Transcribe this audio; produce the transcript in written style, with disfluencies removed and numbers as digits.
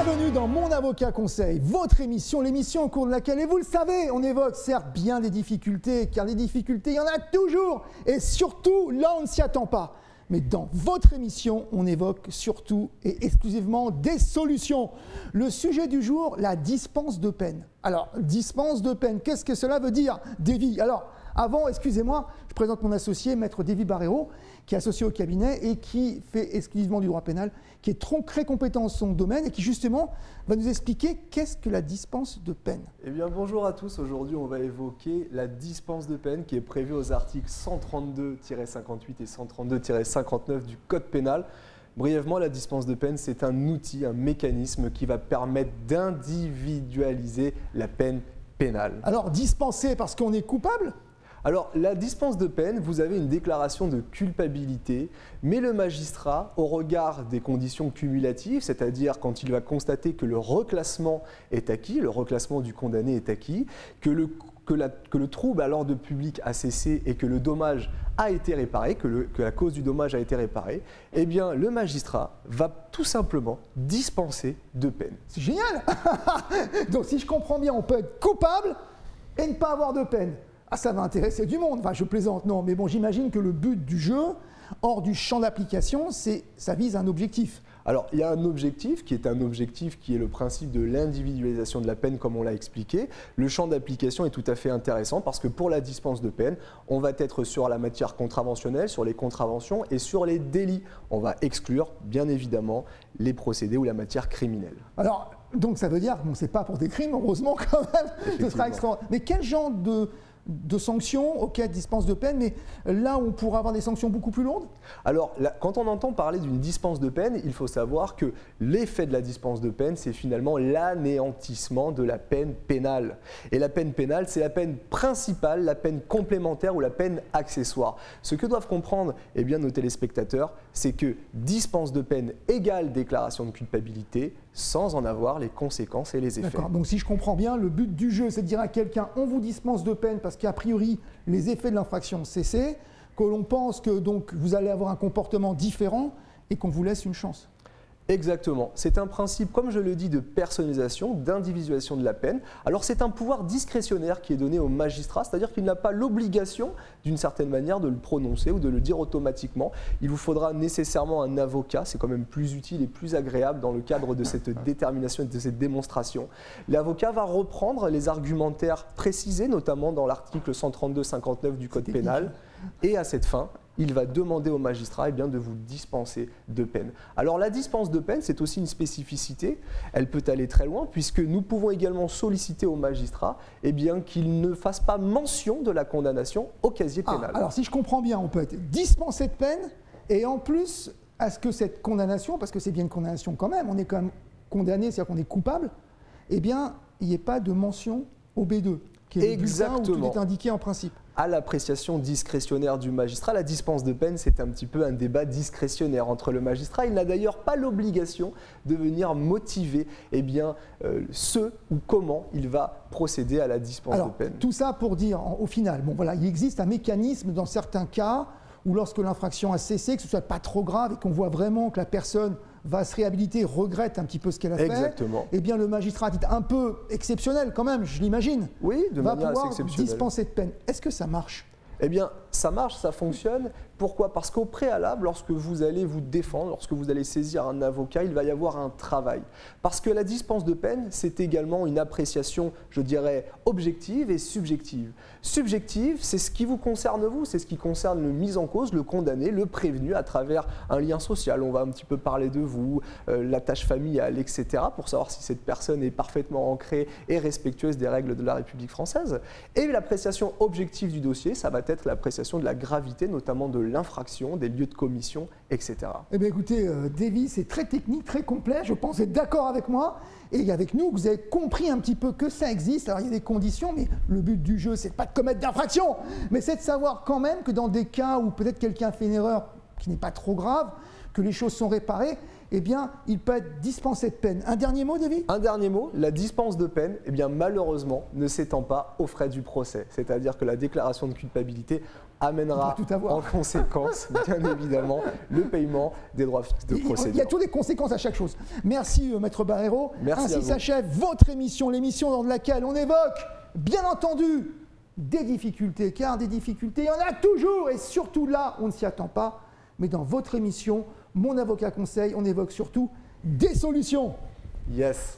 Bienvenue dans Mon Avocat Conseil, votre émission, l'émission au cours de laquelle, et vous le savez, on évoque certes bien des difficultés, car les difficultés, il y en a toujours, et surtout, là on ne s'y attend pas. Mais dans votre émission, on évoque surtout et exclusivement des solutions. Le sujet du jour, la dispense de peine. Alors, dispense de peine, qu'est-ce que cela veut dire, Davy? Alors, avant, excusez-moi, je présente mon associé, Maître Davy Barrero, qui est associé au cabinet et qui fait exclusivement du droit pénal, qui est très compétent dans son domaine et qui justement va nous expliquer qu'est-ce que la dispense de peine. Eh bien bonjour à tous, aujourd'hui on va évoquer la dispense de peine qui est prévue aux articles 132-58 et 132-59 du Code pénal. Brièvement, la dispense de peine, c'est un outil, un mécanisme qui va permettre d'individualiser la peine pénale. Alors dispenser parce qu'on est coupable ? Alors, la dispense de peine, vous avez une déclaration de culpabilité, mais le magistrat, au regard des conditions cumulatives, c'est-à-dire quand il va constater que le reclassement est acquis, le reclassement du condamné est acquis, que le trouble à l'ordre public a cessé et que le dommage a été réparé, que la cause du dommage a été réparée, eh bien, le magistrat va tout simplement dispenser de peine. C'est génial. Donc, si je comprends bien, on peut être coupable et ne pas avoir de peine. Ah, ça va intéresser du monde. Enfin, je plaisante, non. Mais bon, j'imagine que le but du jeu, hors du champ d'application, ça vise un objectif. Alors, il y a un objectif qui est le principe de l'individualisation de la peine, comme on l'a expliqué. Le champ d'application est tout à fait intéressant parce que pour la dispense de peine, on va être sur la matière contraventionnelle, sur les contraventions et sur les délits. On va exclure, bien évidemment, les procédés ou la matière criminelle. Alors, donc ça veut dire, bon, c'est pas pour des crimes, heureusement quand même, ce sera extraordinaire. Mais quel genre de sanctions, ok, dispense de peine, mais là où on pourra avoir des sanctions beaucoup plus lourdes? Alors, quand on entend parler d'une dispense de peine, il faut savoir que l'effet de la dispense de peine, c'est finalement l'anéantissement de la peine pénale. Et la peine pénale, c'est la peine principale, la peine complémentaire ou la peine accessoire. Ce que doivent comprendre nos téléspectateurs, c'est que dispense de peine égale déclaration de culpabilité, sans en avoir les conséquences et les effets. D'accord, donc si je comprends bien, le but du jeu, c'est de dire à quelqu'un, on vous dispense de peine parce qu'a priori, les effets de l'infraction ont cessé, que l'on pense que donc, vous allez avoir un comportement différent et qu'on vous laisse une chance. Exactement. C'est un principe, comme je le dis, de personnalisation, d'individualisation de la peine. Alors c'est un pouvoir discrétionnaire qui est donné au magistrat, c'est-à-dire qu'il n'a pas l'obligation, d'une certaine manière, de le prononcer ou de le dire automatiquement. Il vous faudra nécessairement un avocat, c'est quand même plus utile et plus agréable dans le cadre de cette détermination et de cette démonstration. L'avocat va reprendre les argumentaires précisés, notamment dans l'article 132-59 du Code pénal, et à cette fin, il va demander au magistrat de vous dispenser de peine. Alors la dispense de peine, c'est aussi une spécificité, elle peut aller très loin puisque nous pouvons également solliciter au magistrat qu'il ne fasse pas mention de la condamnation au casier pénal. Alors si je comprends bien, on peut être dispensé de peine et en plus, est-ce que cette condamnation, parce que c'est bien une condamnation quand même, on est quand même condamné, c'est-à-dire qu'on est coupable, il n'y ait pas de mention au B2, qui est le bulletin où tout est indiqué en principe. À l'appréciation discrétionnaire du magistrat, la dispense de peine, c'est un petit peu un débat discrétionnaire entre le magistrat. Il n'a d'ailleurs pas l'obligation de venir motiver ce ou comment il va procéder à la dispense de peine. Tout ça pour dire, au final, il existe un mécanisme dans certains cas où lorsque l'infraction a cessé, que ce ne soit pas trop grave et qu'on voit vraiment que la personne va se réhabiliter, regrette un petit peu ce qu'elle a fait. Exactement. Le magistrat, à titre un peu exceptionnel quand même, je l'imagine, oui, de manière assez exceptionnelle, va pouvoir dispenser de peine. Est-ce que ça marche ? Ça marche, ça fonctionne. Pourquoi ? Parce qu'au préalable, lorsque vous allez vous défendre, lorsque vous allez saisir un avocat, il va y avoir un travail. Parce que la dispense de peine, c'est également une appréciation, je dirais, objective et subjective. Subjective, c'est ce qui vous concerne vous, c'est ce qui concerne le mis en cause, le condamné, le prévenu à travers un lien social. On va un petit peu parler de vous, la tâche familiale, etc. pour savoir si cette personne est parfaitement ancrée et respectueuse des règles de la République française. Et l'appréciation objective du dossier, ça va être l'appréciation de la gravité, notamment de l'infraction, des lieux de commission, etc. Écoutez, Davy, c'est très technique, très complet. Je pense être d'accord avec moi et avec nous, vous avez compris un petit peu que ça existe. Alors, il y a des conditions, mais le but du jeu, c'est pas de commettre d'infraction, mais c'est de savoir quand même que dans des cas où peut-être quelqu'un fait une erreur qui n'est pas trop grave, que les choses sont réparées, eh bien, il peut être dispensé de peine. Un dernier mot, David? Un dernier mot, la dispense de peine, eh bien, malheureusement, ne s'étend pas aux frais du procès. C'est-à-dire que la déclaration de culpabilité amènera en conséquence, bien évidemment, le paiement des droits fixes de procédure. Il y a toutes les conséquences à chaque chose. Merci, Maître Barrero. Merci. Ainsi s'achève votre émission, l'émission dans laquelle on évoque, bien entendu, des difficultés, car des difficultés, il y en a toujours, et surtout là, on ne s'y attend pas. Mais dans votre émission, Mon avocat conseil, on évoque surtout des solutions. Yes.